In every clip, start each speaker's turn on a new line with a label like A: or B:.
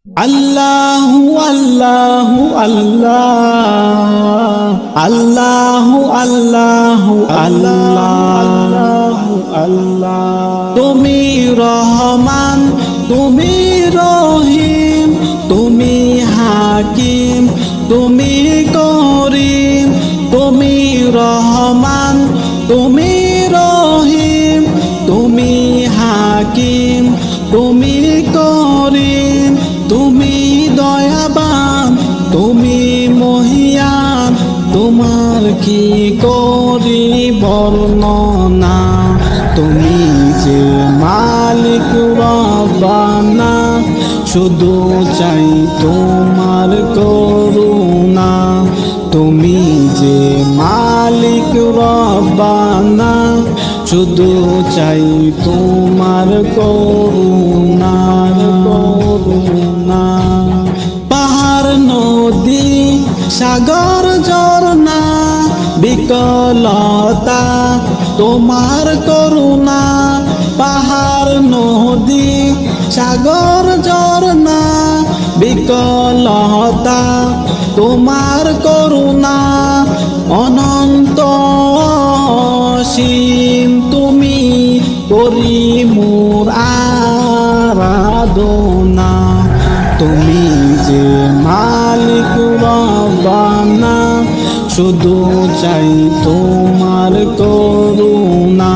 A: আল্লাহু আল্লাহু আল্লাহ, আল্লাহু আল্লাহু আল্লাহ, আল্লাহ। তুমি রহমান, তুমি রহিম, তুমি হাকিম, তুমি করিম। তুমি রহমান, তুমি রহিম, তুমি হাকিম, তুমি করিম। তুমি দয়াবান, তুমি মহিয়ান, তোমার কি করি বর্ণনা। তুমি যে মালিক রব্বানা, শুধু চাই তোমার করুণা। তুমি যে মালিক রব্বানা, শুধু চাই তোমার করুণার করুণা। পাহাড় নদী সাগর ঝরনা, বিকলতা তোমার করুণা। পাহাড় নদী সাগর ঝরনা, বিকলতা তোমার করুণা। অনন্ত অসীম তুমি, করি মোর আরাধনা। তুমি যে মালিক রব্বানা, শুধু চাই তোমার করুণা।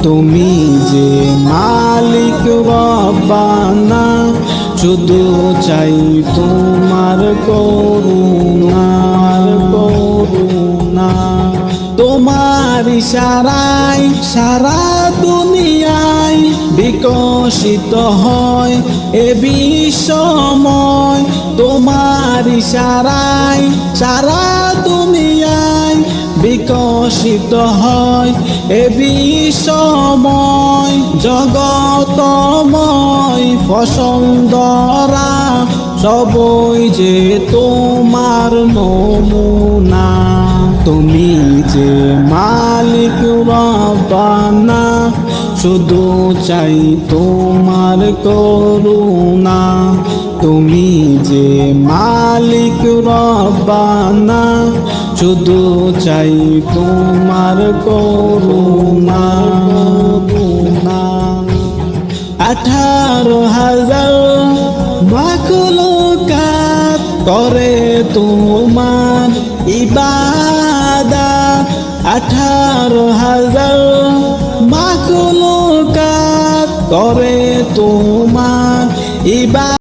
A: তুমি যে মালিক রব্বানা, শুধু চাই তোমার করুণার করুণা। তোমার ইশারায় সারা দুনিয়ায় বিকশিত হয় এ বিশ্বময়। তোমার ইশারায় সারা দুনিয়ায় বিকশিত হয় এ বিশ্বময়। জগতময় ফসন্দরা সবই যে তোমার নমুনা। তুমি যে মালিক রব্বানা, শুধু চাই তোমার করুণা। তুমি যে মালিক রব্বানা, শুধু চাই তোমার করুণা। 18,000 মাখলুকাত করে তোমার ইবাদত। 18,000 মাখলুকাত করে তোমার ইবাদত।